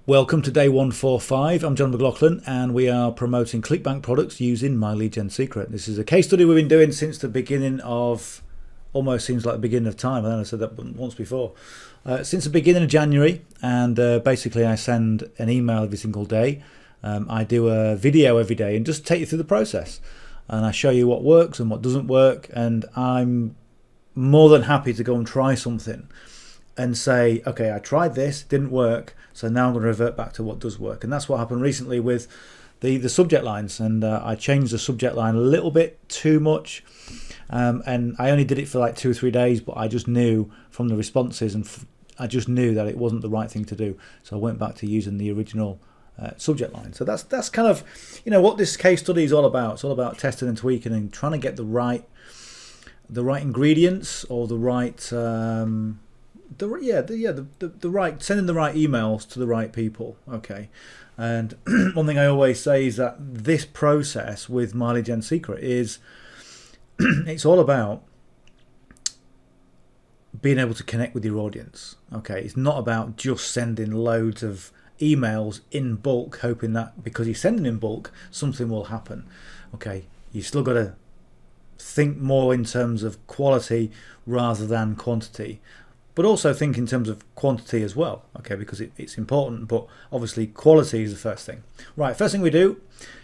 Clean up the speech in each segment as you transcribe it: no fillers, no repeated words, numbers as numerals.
Welcome to day 145. I'm John McLauchlan and we are promoting Clickbank products using My Lead Gen Secret. This is a case study we've been doing since the beginning of, almost seems like the beginning of time. I know I said that once before. Since the beginning of January, and basically I send an email every single day. I do a video every day and just take you through the process. And I show you what works and what doesn't work, and I'm more than happy to go and try something and say, okay, I tried this, didn't work, so now I'm going to revert back to what does work. And that's what happened recently with the subject lines, and I changed the subject line a little bit too much, and I only did it for like 2 or 3 days, but I just knew from the responses, and I just knew that it wasn't the right thing to do, so I went back to using the original subject line. So that's kind of, you know, what this case study is all about. It's all about testing and tweaking and trying to get the right ingredients, or the right sending the right emails to the right people. Okay, and one thing I always say is that this process with My Lead Gen Secret is it's all about being able to connect with your audience. Okay, it's not about just sending loads of emails in bulk, hoping that because you're sending in bulk something will happen. Okay, you still got to think more in terms of quality rather than quantity, but also think in terms of quantity as well, okay, because it's important, but obviously quality is the first thing. Right, first thing we do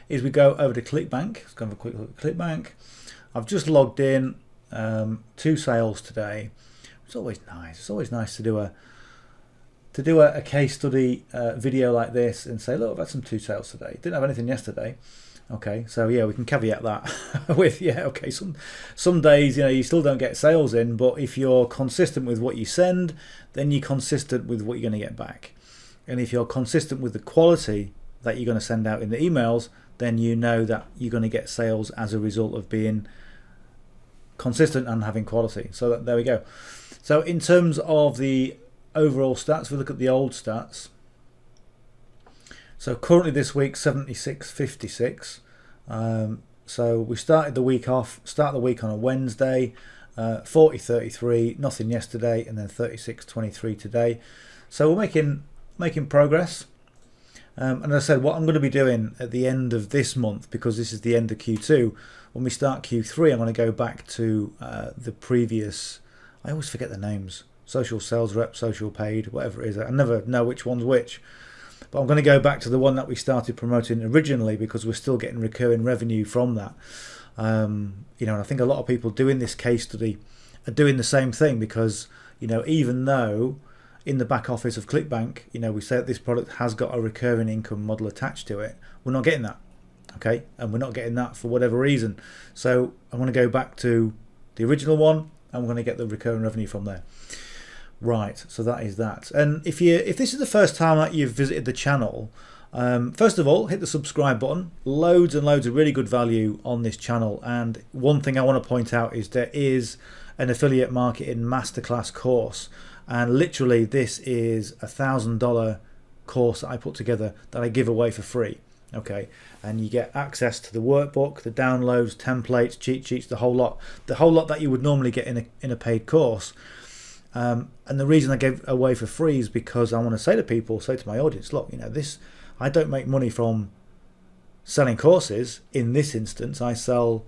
is we go over to Clickbank. Let's go have a quick look at Clickbank. I've just logged in, 2 sales today. It's always nice. It's always nice to do a case study video like this and say, look, I've had some 2 sales today. Didn't have anything yesterday. Okay, so yeah, we can caveat that with, yeah, okay, some days, you know, you still don't get sales in, but if you're consistent with what you send, then you're consistent with what you're going to get back. And if you're consistent with the quality that you're going to send out in the emails, then you know that you're going to get sales as a result of being consistent and having quality. So there we go. So in terms of the overall stats, if we look at the old stats, so currently this week 76.56. So we started the week off, start the week on a Wednesday, 40.33, nothing yesterday, and then 36.23 today. So we're making progress. And as I said, what I'm going to be doing at the end of this month, because this is the end of Q2, when we start Q3, I'm going to go back to the previous, I always forget the names, social sales rep, social paid, whatever it is. I never know which one's which. But I'm going to go back to the one that we started promoting originally, because we're still getting recurring revenue from that. You know, and I think a lot of people doing this case study are doing the same thing, because, you know, even though in the back office of Clickbank, you know, we say that this product has got a recurring income model attached to it, we're not getting that. Okay, and we're not getting that for whatever reason. So I'm going to go back to the original one, and we're going to get the recurring revenue from there. Right, so that is that. And if this is the first time that you've visited the channel, first of all, hit the subscribe button. Loads and loads of really good value on this channel. And one thing I want to point out is there is an affiliate marketing masterclass course, and literally this is $1,000 course that I put together that I give away for free. Okay, and you get access to the workbook, the downloads, templates, cheat sheets, the whole lot that you would normally get in a paid course. And the reason I gave away for free is because I want to say to people, say to my audience, look, you know, I don't make money from selling courses. In this instance, I sell,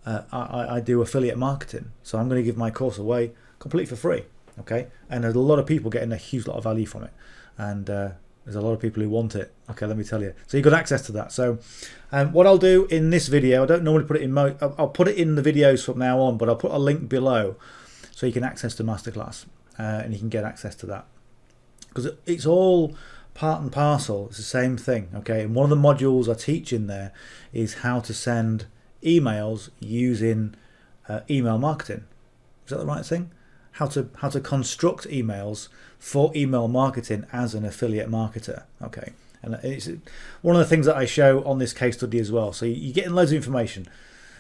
I do affiliate marketing. So I'm going to give my course away completely for free. Okay, and there's a lot of people getting a huge lot of value from it, and there's a lot of people who want it. Okay, let me tell you. So you've got access to that. So what I'll do in this video, I don't normally put it in I'll put it in the videos from now on, but I'll put a link below so you can access the masterclass, and you can get access to that, because it's all part and parcel. It's the same thing. Okay, and one of the modules I teach in there is how to send emails using email marketing. Is that the right thing? How to construct emails for email marketing as an affiliate marketer. Okay, and it's one of the things that I show on this case study as well. So you're getting loads of information.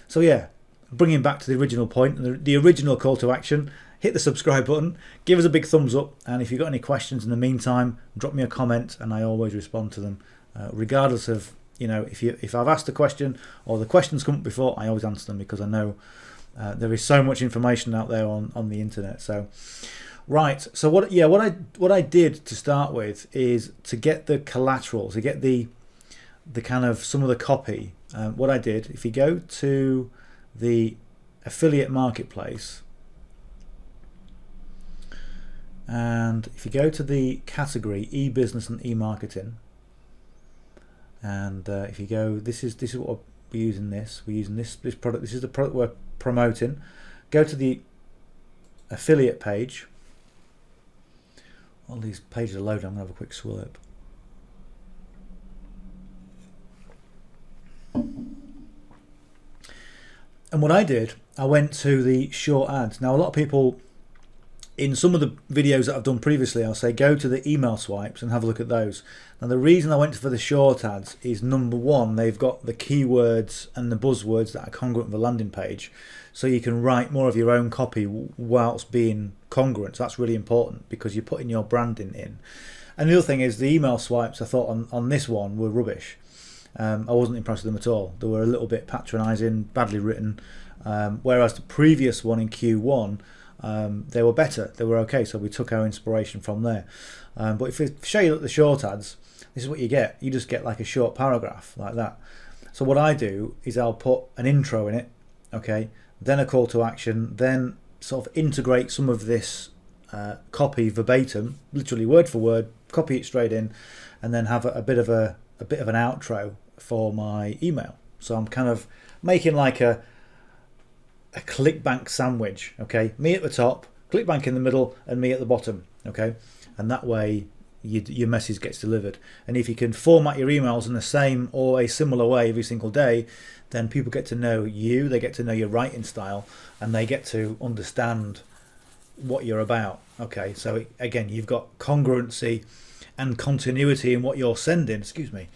So yeah, bringing back to the original point, the original call to action, hit the subscribe button, give us a big thumbs up, and if you've got any questions in the meantime, drop me a comment and I always respond to them, regardless of, you know, if I've asked a question or the questions come up before, I always answer them, because I know there is so much information out there on the internet. So Right. So what I did to start with is to get the collateral, to get the kind of some of the copy. What I did, if you go to the affiliate marketplace, and if you go to the category e-business and e-marketing, and if you go, this is what we're using. We're using this product. This is the product we're promoting. Go to the affiliate page. All these pages are loaded. I'm gonna have a quick swirl. And what I did, I went to the short ads. Now, a lot of people, in some of the videos that I've done previously, I'll say go to the email swipes and have a look at those. Now, the reason I went for the short ads is, number one, they've got the keywords and the buzzwords that are congruent with the landing page, so you can write more of your own copy whilst being congruent. So that's really important because you're putting your branding in. And the other thing is the email swipes, I thought on this one were rubbish. I wasn't impressed with them at all. They were a little bit patronising, badly written, whereas the previous one in Q1, they were better, they were okay, so we took our inspiration from there. But if I show you the short ads, this is what you get. You just get like a short paragraph like that. So what I do is I'll put an intro in it, okay, then a call to action, then sort of integrate some of this copy verbatim, literally word for word, copy it straight in, and then have a bit of an outro for my email. So I'm kind of making like a Clickbank sandwich, okay? Me at the top, Clickbank in the middle, and me at the bottom, okay? And that way your message gets delivered. And if you can format your emails in the same or a similar way every single day, then people get to know you, they get to know your writing style, and they get to understand what you're about, okay? So again, you've got congruency and continuity in what you're sending, excuse me.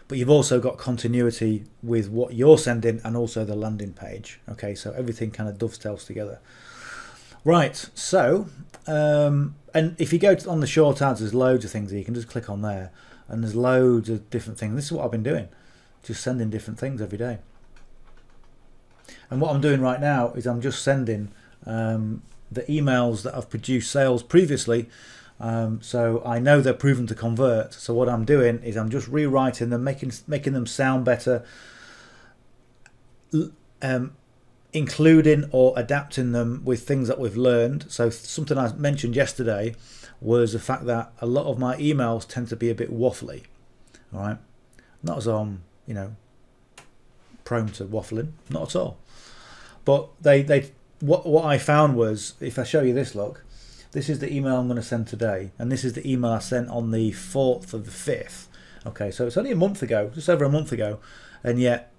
But you've also got continuity with what you're sending and also the landing page. Okay, so everything kind of dovetails together. Right, so, and if you go on the short ads, there's loads of things that you can just click on there, and there's loads of different things. This is what I've been doing, just sending different things every day. And what I'm doing right now is I'm just sending the emails that I've produced sales previously. So I know they're proven to convert. So what I'm doing is I'm just rewriting them, making them sound better, including or adapting them with things that we've learned. So something I mentioned yesterday was the fact that a lot of my emails tend to be a bit waffly. All right, not as I'm, prone to waffling, not at all. But what I found was, if I show you this, look. This is the email I'm going to send today, and this is the email I sent on the 4th of the 5th. Okay, so it's only a month ago, just over a month ago, and yet,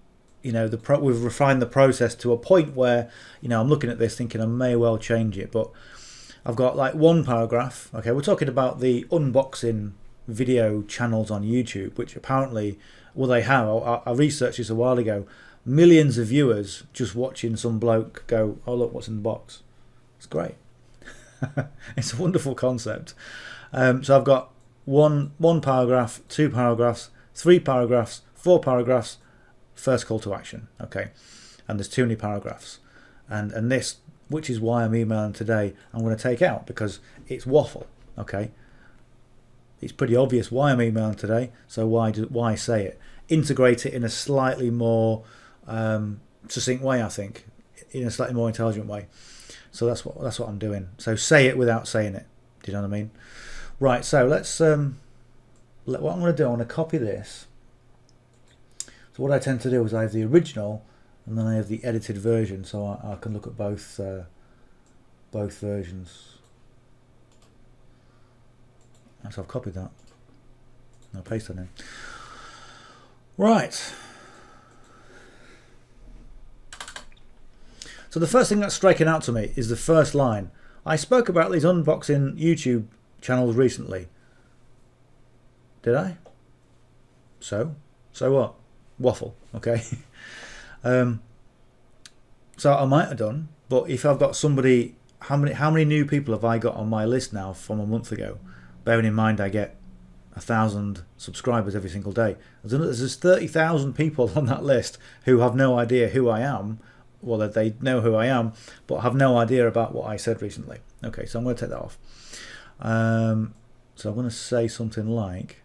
we've refined the process to a point where, I'm looking at this thinking I may well change it, but I've got like one paragraph. Okay, we're talking about the unboxing video channels on YouTube, which apparently, well, they have. I researched this a while ago. Millions of viewers just watching some bloke go, oh look, what's in the box. It's great. It's a wonderful concept. So I've got one paragraph, 2 paragraphs, 3 paragraphs, 4 paragraphs, first call to action. Okay, and there's too many paragraphs, and this, which is why I'm emailing today, I'm going to take out because it's waffle. Okay, it's pretty obvious why I'm emailing today. So why say it? Integrate it in a slightly more succinct way. I think in a slightly more intelligent way. So that's what I'm doing. So say it without saying it. Do you know what I mean? Right. So let's what I'm going to do. I'm going to copy this. So what I tend to do is I have the original, and then I have the edited version, so I can look at both versions. And so I've copied that. I'll paste that in. Right. So the first thing that's striking out to me is the first line. I spoke about these unboxing YouTube channels recently. Did I? So what? Waffle, okay? So I might have done, but if I've got somebody, how many new people have I got on my list now from a month ago? Bearing in mind I get 1,000 subscribers every single day. There's 30,000 people on that list who have no idea who I am, well, they know who I am, but have no idea about what I said recently. Okay, so I'm going to take that off. So I'm going to say something like,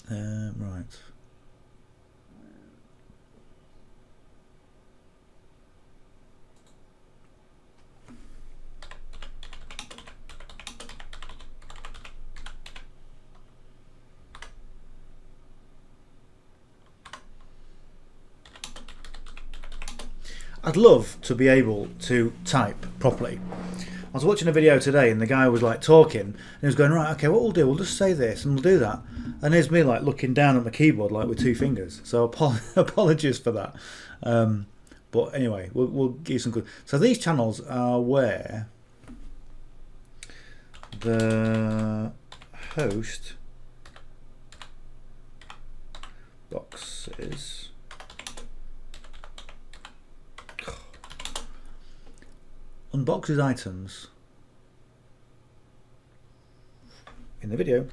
right. I'd love to be able to type properly. I was watching a video today and the guy was like talking and he was going, right, okay, what we'll do, we'll just say this and we'll do that. And here's me like looking down at my keyboard like with two fingers. So apologies for that. But anyway, we'll give some good. So these channels are where the host boxes unboxes items in the video.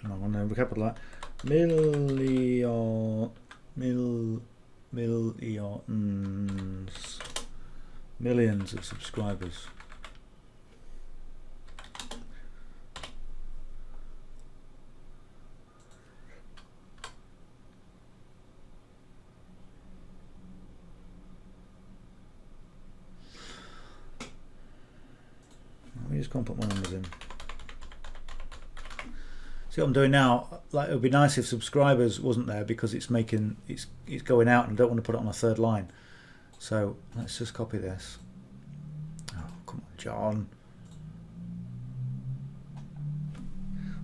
I'm going to recapitulate that. Millions of subscribers. Let me just go and put my numbers in. See what I'm doing now? Like, it would be nice if subscribers wasn't there because it's making it's going out and I don't want to put it on a third line. So let's just copy this. Oh, come on, John.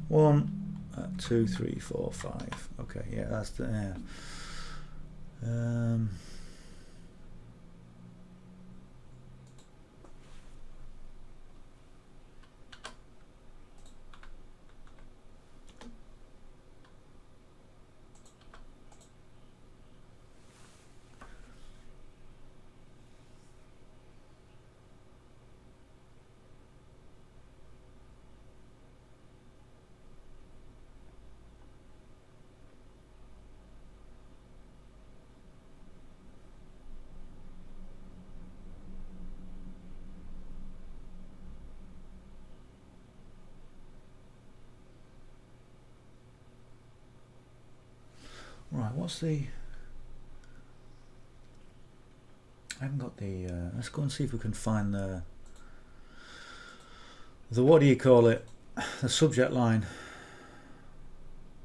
1, 2, 3, 4, 5. Okay, yeah, that's the. Yeah. Right, what's the... I haven't got the... let's go and see if we can find the what do you call it? The subject line.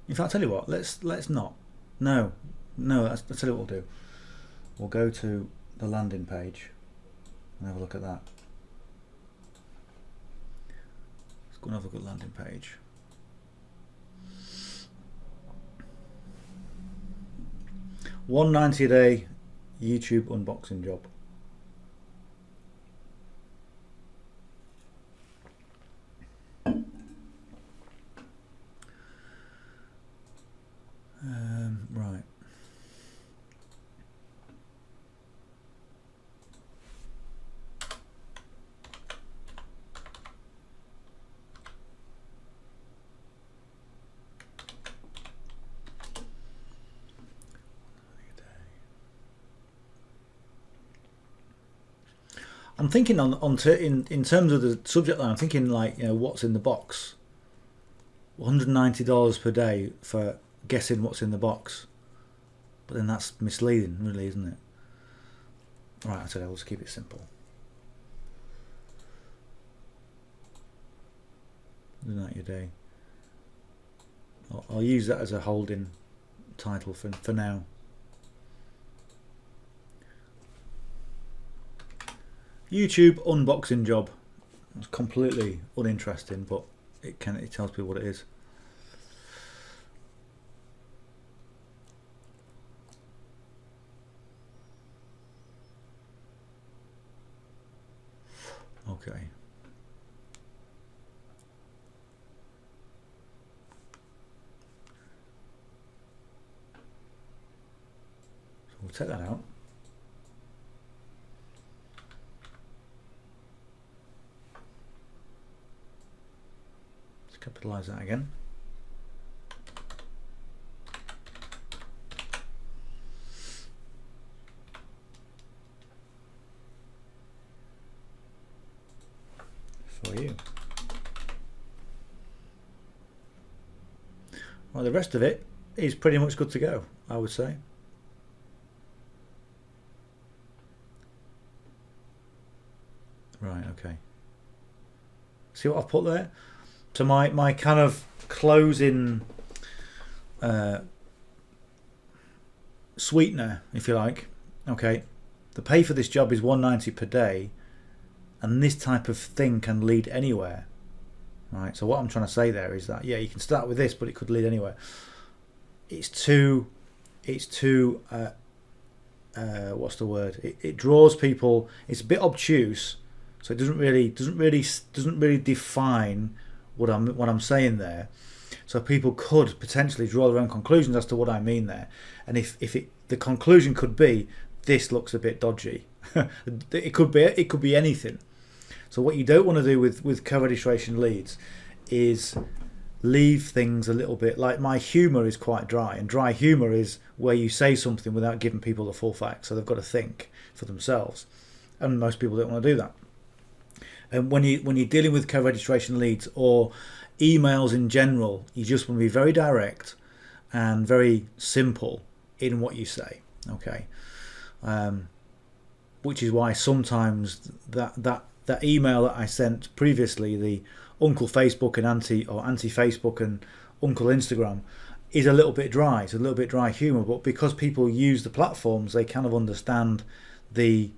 In fact, I'll tell you what, let's not. No, I'll tell you what we'll do. We'll go to the landing page and have a look at that. Let's go and have a look at landing page. $190 a day YouTube unboxing job. Right. I'm thinking in terms of the subject line. I'm thinking like, you know, what's in the box. $190 per day for guessing what's in the box. But then that's misleading, really, isn't it? Right, I said I'll just keep it simple. Do that your day. I'll use that as a holding title for now. YouTube unboxing job. It's completely uninteresting, but it tells people what it is. Okay. So we'll take that out. Let's capitalize that again. For you. Well, the rest of it is pretty much good to go, I would say. Right, okay. See what I've put there? So my kind of closing sweetener, if you like. Okay, the pay for this job is $190 per day, and this type of thing can lead anywhere. Right. So what I'm trying to say there is that, yeah, you can start with this, but it could lead anywhere. It's too what's the word? It draws people. It's a bit obtuse, so it doesn't really define what I'm saying there. So people could potentially draw their own conclusions as to what I mean there. And if the conclusion could be, this looks a bit dodgy. It could be anything. So what you don't want to do with co-registration leads is leave things a little bit, like my humour is quite dry, and dry humour is where you say something without giving people the full facts, so they've got to think for themselves, and most people don't want to do that. And when you're dealing with co-registration leads or emails in general, you just want to be very direct and very simple in what you say. Okay, which is why sometimes that email that I sent previously, the Uncle Facebook and anti-Facebook and Uncle Instagram, is a little bit dry. It's a little bit dry humour, but because people use the platforms, they kind of understand the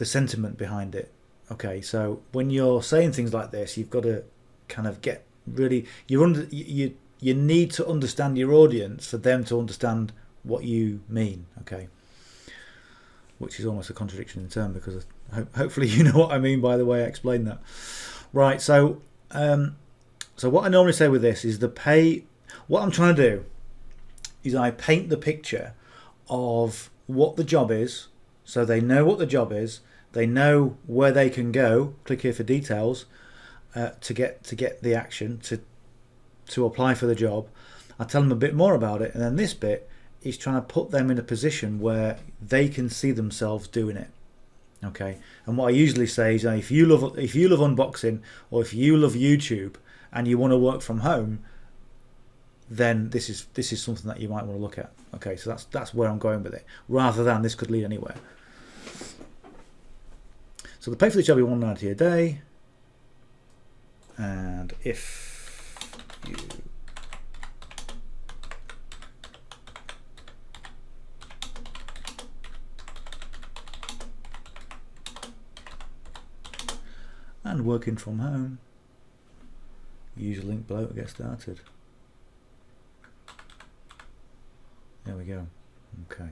sentiment behind it. Okay, so when you're saying things like this, you've got to kind of get really you need to understand your audience for them to understand what you mean. Okay, which is almost a contradiction in term, because hopefully you know what I mean by the way I explained that. Right, so what I normally say with this is what I'm trying to do is I paint the picture of what the job is, so they know what the job is, they know where they can go, click here for details, to get the action, to apply for the job. I tell them a bit more about it, and then this bit is trying to put them in a position where they can see themselves doing it. Okay, and what I usually say is, if you love unboxing, or if you love YouTube and you want to work from home, then this is something that you might want to look at. Okay, so that's where I'm going with it, rather than this could lead anywhere. So the pay for the job is $190 a day, and if you and working from home, use a link below to get started. There we go. Okay.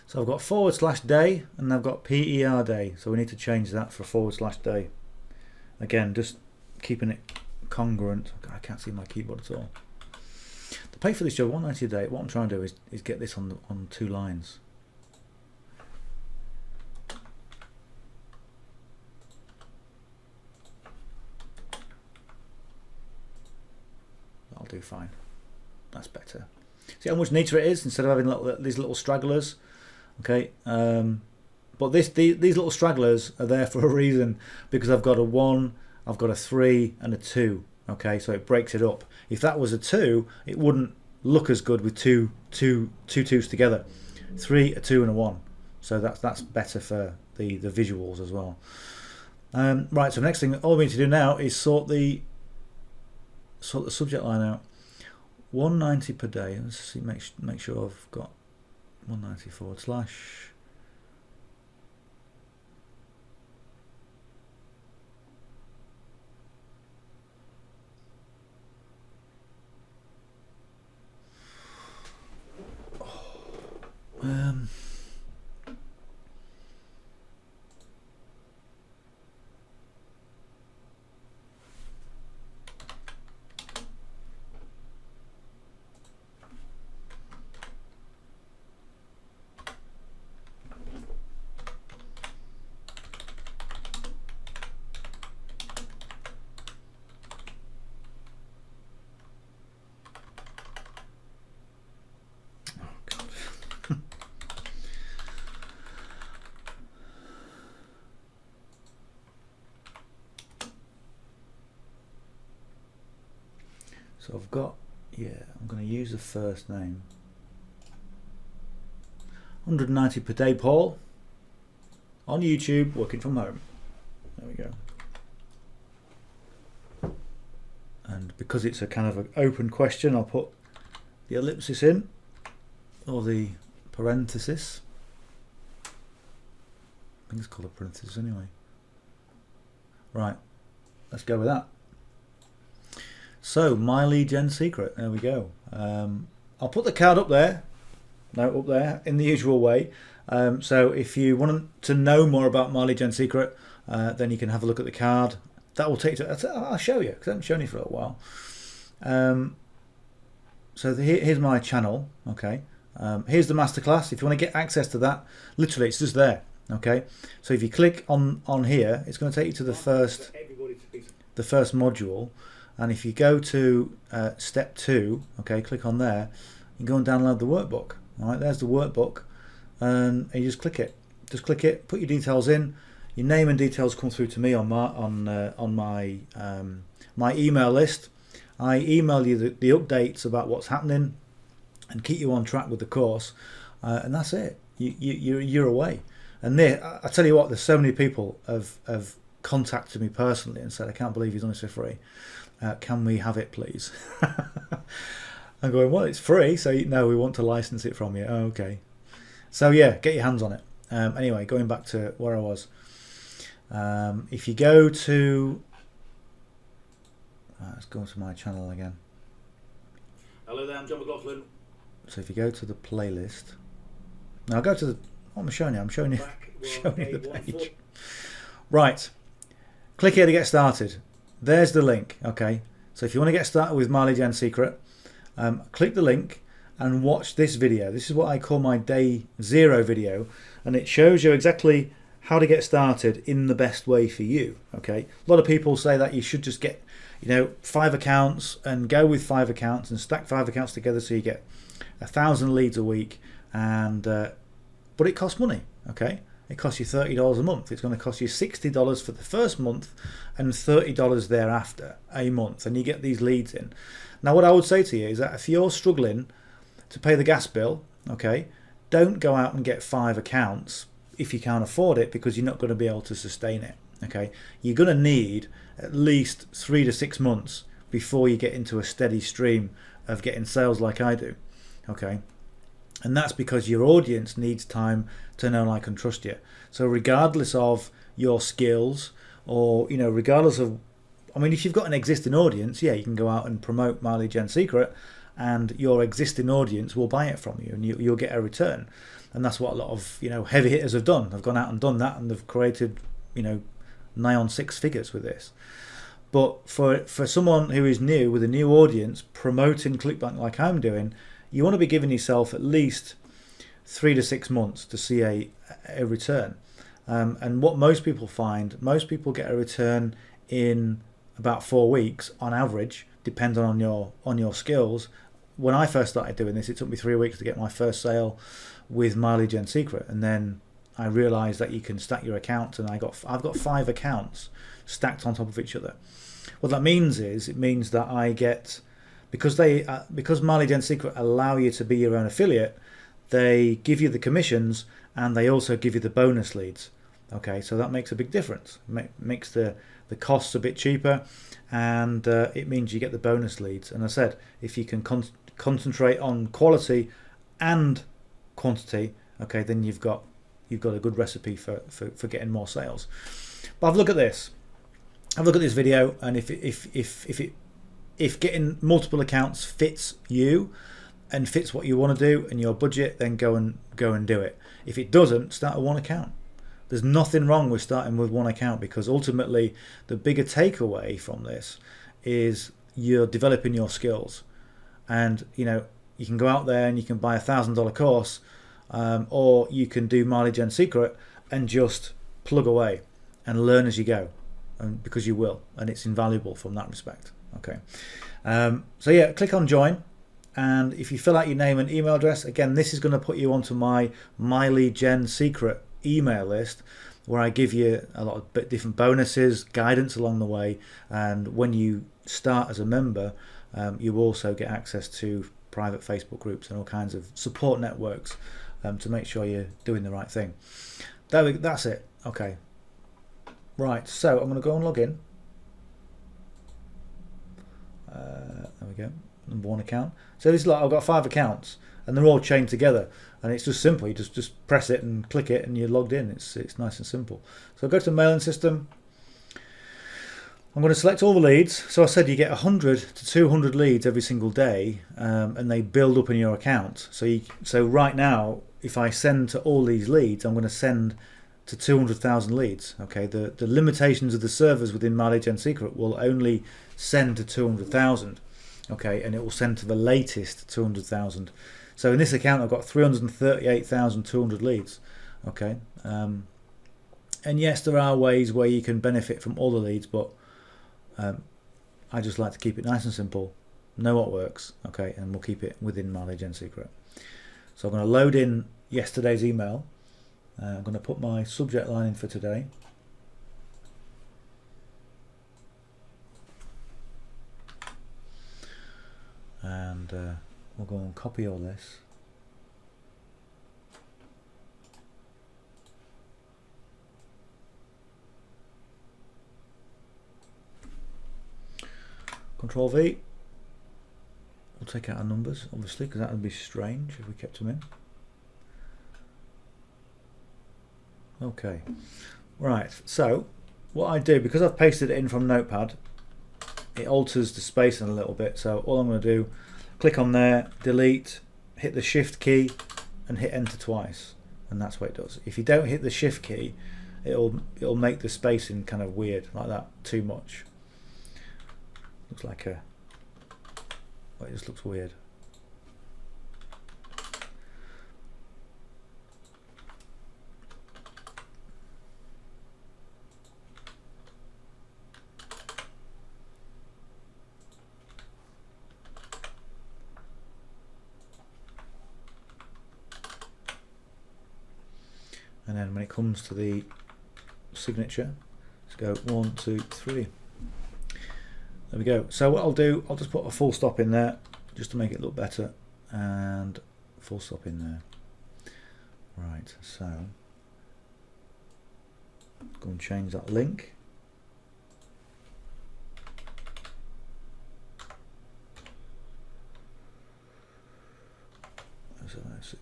So I've got /day and I've got PER day, so we need to change that for /day. Again, just keeping it congruent. I can't see my keyboard at all. The pay for this job, $190 a day. What I'm trying to do is get this on 2 lines. That'll do fine. That's better. See how much neater it is instead of having these little stragglers. Okay, but these little stragglers are there for a reason, because I've got a 1, I've got a 3 and a 2. Okay, so it breaks it up. If that was a 2, it wouldn't look as good with two twos together. 3, a 2 and a 1. So that's better for the visuals as well. Right, so next thing, all we need to do now is sort the subject line out. 190 per day. Let's see, make sure I've got 190 forward slash. So I've got, I'm going to use the first name. 190 per day, Paul. On YouTube, working from home. There we go. And because it's a kind of an open question, I'll put the ellipsis in, or the parenthesis. I think it's called a parenthesis anyway. Right, let's go with that. So, my lead gen secret, there we go. I'll put the card up there, up there, in the usual way. So if you want to know more about my lead gen secret, then you can have a look at the card. That will take you to, I'll show you, because I haven't shown you for a while. So here's my channel, okay. Here's the masterclass. If you want to get access to that, literally it's just there, okay. So if you click on here, it's going to take you to the first module. And if you go to step 2, okay, click on there, you go and download the workbook. All right, there's the workbook, and you just click it. Just click it, put your details in. Your name and details come through to me on my my email list. I email you the updates about what's happening and keep you on track with the course, and that's it. You're away. And there, I tell you what, there's so many people have contacted me personally and said, I can't believe you've done this for free. Can we have it, please? I'm going, well, it's free, so no, we want to license it from you. Oh, okay. So yeah, get your hands on it. Anyway, going back to where I was. If you go to, let's go to my channel again. Hello there, I'm John McLauchlan. So if you go to the playlist, now go to the, what am I showing you? I'm showing you, showing you the page. Right, click here to get started. There's the link, okay. So if you want to get started with My Lead Gen Secret, click the link and watch this video. This is what I call my day 0 video, and it shows you exactly how to get started in the best way for you, okay. A lot of people say that you should just get, 5 accounts and go with 5 accounts and stack 5 accounts together so you get 1,000 leads a week, and but it costs money, okay. It costs you $30 a month. It's going to cost you $60 for the first month and $30 thereafter a month, and you get these leads in. Now what I would say to you is that if you're struggling to pay the gas bill, okay, don't go out and get 5 accounts if you can't afford it, because you're not going to be able to sustain it, okay. You're going to need at least 3 to 6 months before you get into a steady stream of getting sales like I do, okay. And that's because your audience needs time to know, like, and trust you. So regardless of your skills, or regardless of, if you've got an existing audience, yeah, you can go out and promote My Lead Gen Secret, and your existing audience will buy it from you, and you'll get a return. And that's what a lot of heavy hitters have done. They've gone out and done that, and they've created nigh on 6 figures with this. But for someone who is new with a new audience, promoting Clickbank like I'm doing, you want to be giving yourself at least 3 to 6 months to see a return. And what most people find, most people get a return in about 4 weeks on average, depending on your skills. when I first started doing this, it took me 3 weeks to get my first sale with Mileage and Secret, and then I realised that you can stack your accounts, and I've got 5 accounts stacked on top of each other. What that means is, it means that I get, because Mileage and Secret allow you to be your own affiliate, they give you the commissions and they also give you the bonus leads. Okay, so that makes a big difference. Makes the costs a bit cheaper, and it means you get the bonus leads. And I said, if you can concentrate on quality and quantity, okay, then you've got a good recipe for getting more sales. But have a look at this. Have a look at this video, and if getting multiple accounts fits you and fits what you want to do and your budget, then go and do it. If it doesn't, start with one account. There's nothing wrong with starting with one account, because ultimately the bigger takeaway from this is you're developing your skills. And you can go out there and you can buy $1,000 course, or you can do Mileage and Secret and just plug away and learn as you go, and because you will, and it's invaluable from that respect. Okay, so yeah, click on join, and if you fill out your name and email address, again, this is going to put you onto my Mileage and Secret email list, where I give you a lot of different bonuses, guidance along the way, and when you start as a member, you also get access to private Facebook groups and all kinds of support networks to make sure you're doing the right thing. That's it. Okay, right, so I'm going to go and log in. There we go, number 1 account. So this is like, I've got 5 accounts and they're all chained together, and it's just simple. You just press it and click it and you're logged in. It's nice and simple. So go to the mailing system. I'm going to select all the leads. So I said you get 100 to 200 leads every single day, and they build up in your account. So right now, if I send to all these leads, I'm going to send to 200,000 leads. Okay, the limitations of the servers within Mileage and Secret will only send to 200,000. Okay, and it will send to the latest 200,000. So in this account, I've got 338,200 leads. Okay, and yes, there are ways where you can benefit from all the leads, but I just like to keep it nice and simple, know what works, okay, and we'll keep it within Mileage and Secret. So I'm going to load in yesterday's email. I'm going to put my subject line in for today. And we'll go and copy all this. Control V. We'll take out our numbers, obviously, because that would be strange if we kept them in. Okay, right, so what I do, because I've pasted it in from Notepad, it alters the spacing a little bit. So all I'm going to do, click on there, delete, hit the shift key and hit enter twice, and that's what it does. If you don't hit the shift key, it'll make the spacing kind of weird like that, too much. Looks like it just looks weird. And then when it comes to the signature, let's go 1, 2, 3. There we go. So what I'll do, I'll just put a full stop in there just to make it look better, and full stop in there. Right, so go and change that link. So 6.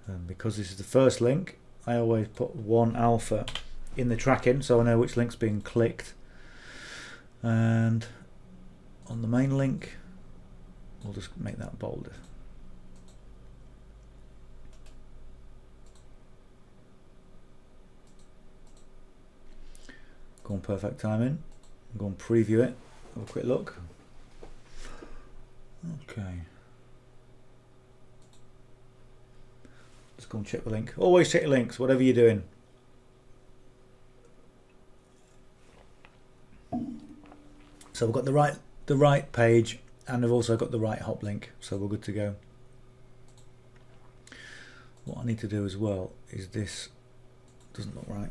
And because this is the first link, I always put 1 alpha in the tracking so I know which link's being clicked. And on the main link, we'll just make that bolder. Go on perfect timing, go and preview it, have a quick look. Okay. Let's go and check the link. Always check your links, whatever you're doing. So we've got the right page, and we've also got the right hop link, so we're good to go. What I need to do as well is this doesn't look right.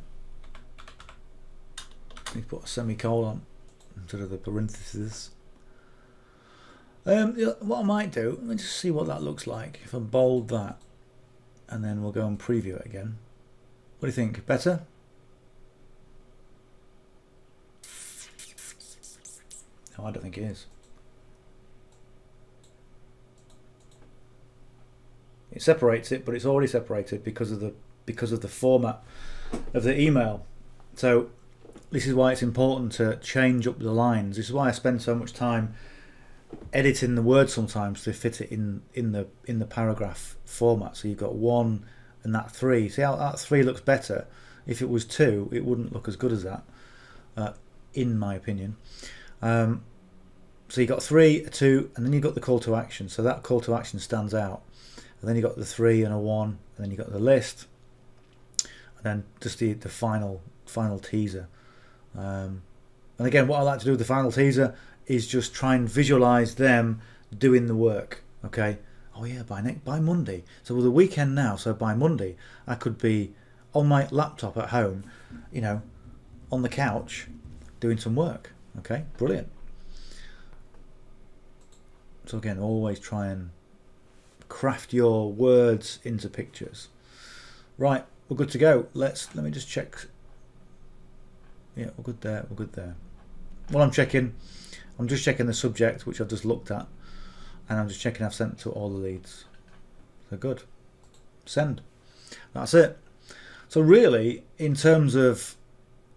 I need to put a semicolon instead of the parentheses. What I might do, let me just see what that looks like. If I bold that, and then we'll go and preview it again. What do you think? Better? No, I don't think it is. It separates it, but it's already separated because of the format of the email. So this is why it's important to change up the lines. This is why I spend so much time editing the word sometimes to fit it in the paragraph format. So you've got 1 and that 3. See how that 3 looks better? If it was 2, it wouldn't look as good as that, in my opinion. So you've got 3, a 2, and then you've got the call to action. So that call to action stands out. And then you've got the 3 and a 1, and then you've got the list, and then just the final teaser. And again, what I like to do with the final teaser is just try and visualize them doing the work. Okay. Oh yeah, by Monday. So we're the weekend now. So by Monday, I could be on my laptop at home, you know, on the couch, doing some work. Okay, brilliant. So again, always try and craft your words into pictures. Right, we're good to go. Let me just check. Yeah, we're good there. We're good there. While I'm just checking the subject, which I've just looked at, and I'm just checking I've sent to all the leads. So good. Send. That's it. So really, in terms of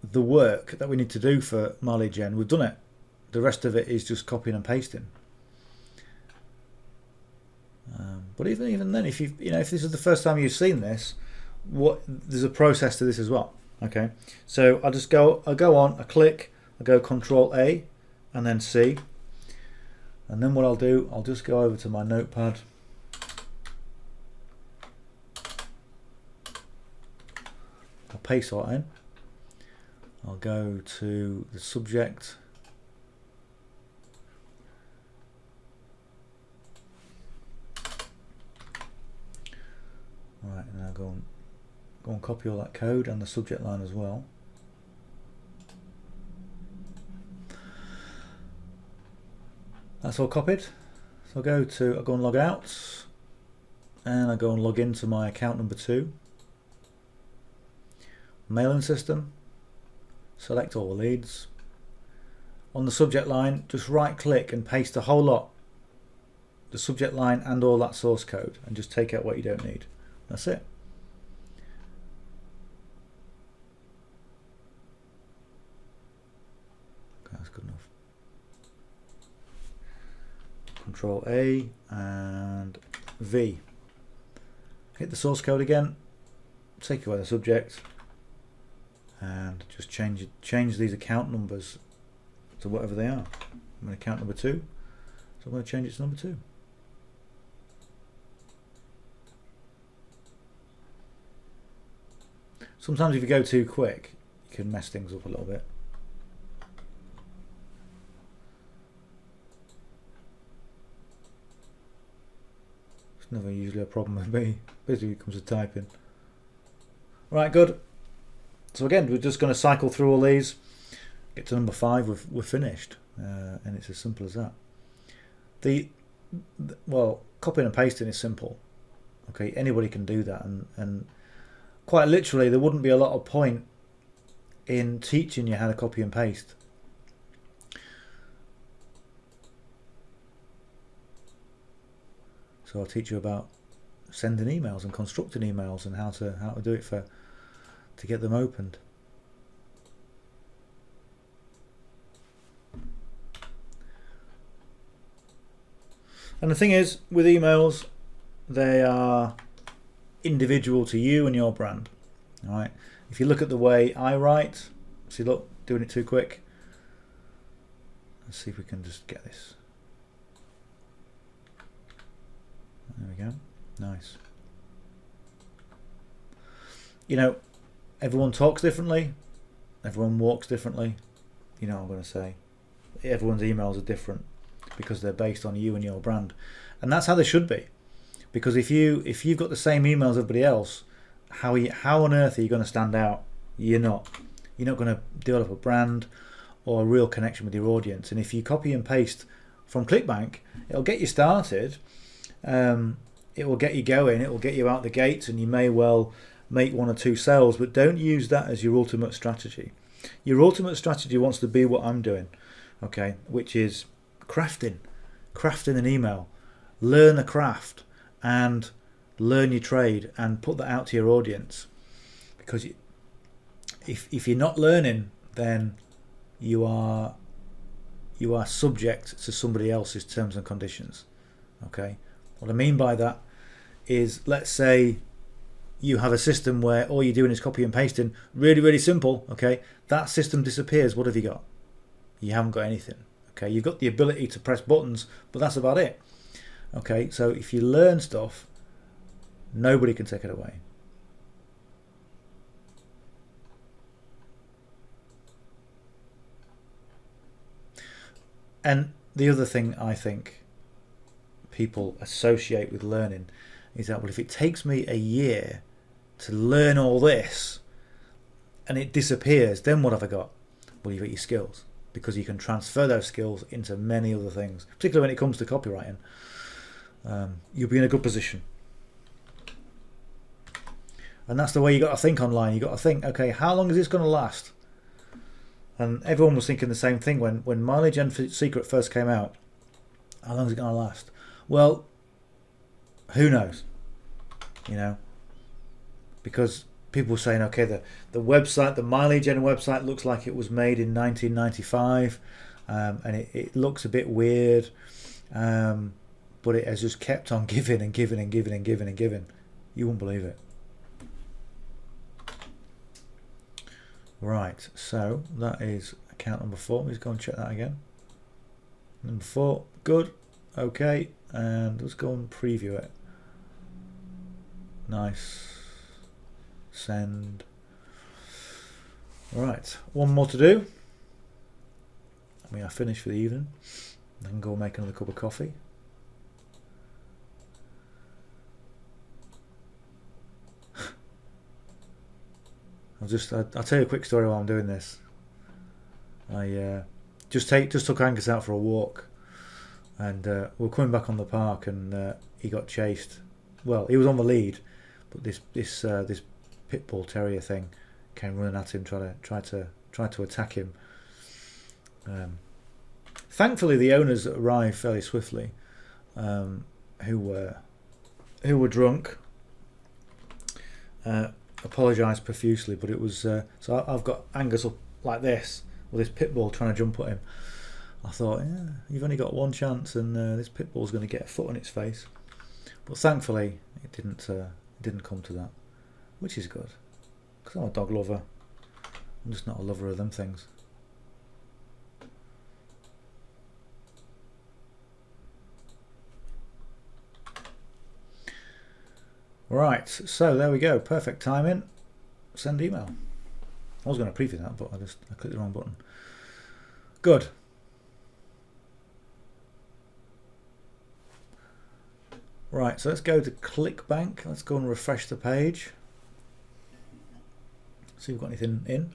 the work that we need to do for Marley Gen, we've done it. The rest of it is just copying and pasting. But even then, if if this is the first time you've seen this, there's a process to this as well. Okay, so I go on, I click, I go Control A, and then C, and then what I'll do, I'll just go over to my notepad. I'll paste that in. I'll go to the subject. Right, and I'll go and copy all that code and the subject line as well. That's all copied. So I'll go and log out, and I go and log into my account number 2. Mailing system. Select all the leads. On the subject line, just right click and paste the whole lot, the subject line and all that source code, and just take out what you don't need. That's it. Okay, that's good enough. Control A and V. Hit the source code again. Take away the subject, and just change these account numbers to whatever they are. I'm going to account number 2, so I'm going to change it to number 2. Sometimes if you go too quick, you can mess things up a little bit. It's never usually a problem with me, basically it comes to typing. Right, good. So again, we're just going to cycle through all these, get to number 5, we're finished, and it's as simple as that. Well, copying and pasting is simple. Okay, anybody can do that, and quite literally, there wouldn't be a lot of point in teaching you how to copy and paste. So I'll teach you about sending emails and constructing emails and how to do it to get them opened. And the thing is, with emails, they are individual to you and your brand. All right. If you look at the way I write, see, look, doing it too quick. Let's see if we can just get this. There we go. Nice. you know, everyone talks differently, everyone walks differently. You know what I'm going to say. Everyone's emails are different because they're based on you and your brand, and that's how they should be. Because if you've got the same email as everybody else, how on earth are you going to stand out? You're not. You're not going to develop a brand or a real connection with your audience. And if you copy and paste from Clickbank, it'll get you started. It will get you going. It will get you out the gates, and you may well make 1 or 2 sales. But don't use that as your ultimate strategy. Your ultimate strategy wants to be what I'm doing, okay, which is crafting an email. Learn a craft and learn your trade and put that out to your audience. Because if you're not learning, then you are subject to somebody else's terms and conditions. Okay, what I mean by that is, let's say you have a system where all you're doing is copy and pasting, really simple. Okay, that system disappears. What have you got? You haven't got anything. Okay, you've got the ability to press buttons, but that's about it. Okay, so if you learn stuff, nobody can take it away. And the other thing I think people associate with learning is that, well, if it takes me a year to learn all this and it disappears, then what have I got? Well, you've got your skills, because you can transfer those skills into many other things, particularly when it comes to copywriting. You'll be in a good position. And that's the way you got to think online. You got to think, okay, how long is this going to last? And everyone was thinking the same thing when Mileage and Secret first came out. How long is it going to last? Well, who knows? You know, because people were saying, okay, the website, the Mileage and website looks like it was made in 1995, and it looks a bit weird, but it has just kept on giving and giving and giving and giving and giving. You won't believe it. Right, so that is account number 4. Let's go and check that again. Number 4, good, okay, and let's go and preview it. Nice. Send. Right, one more to do. We are finished for the evening. I can go make another cup of coffee. I'll tell you a quick story while I'm doing this. I just took Angus out for a walk, and we're coming back on the park, and he got chased. Well, he was on the lead, but this pit bull terrier thing came running at him, tried to attack him. Thankfully, the owners arrived fairly swiftly, who were drunk. Apologised profusely, but it was so I've got Angus up like this with this pit bull trying to jump at him. I thought, yeah, you've only got one chance, and this pit bull's going to get a foot on its face. But thankfully, it didn't come to that, which is good, because I'm a dog lover. I'm just not a lover of them things. Right, so there we go. Perfect timing. Send email. I was going to preview that, but I clicked the wrong button. Good. Right, so let's go to Clickbank. Let's go and refresh the page. See if we've got anything in.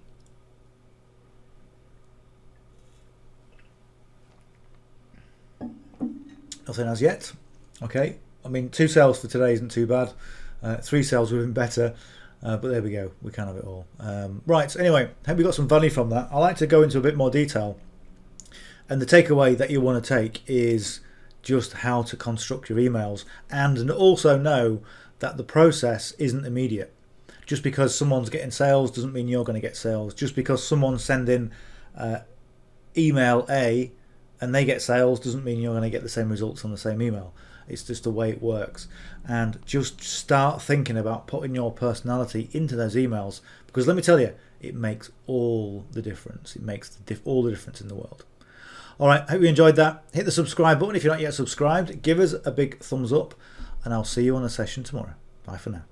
Nothing as yet. Okay. I mean, 2 sales for today isn't too bad. 3 sales would have been better, but there we go. We can have it all. Right, so anyway, hope you got some value from that. I like to go into a bit more detail. And the takeaway that you want to take is just how to construct your emails, and also know that the process isn't immediate. Just because someone's getting sales doesn't mean you're going to get sales. Just because someone's sending email A and they get sales doesn't mean you're going to get the same results on the same email. It's just the way it works. And just start thinking about putting your personality into those emails, because let me tell you, it makes all the difference. It makes all the difference in the world. All right, hope you enjoyed that. Hit the subscribe button if you're not yet subscribed. Give us a big thumbs up, and I'll see you on a session tomorrow. Bye for now.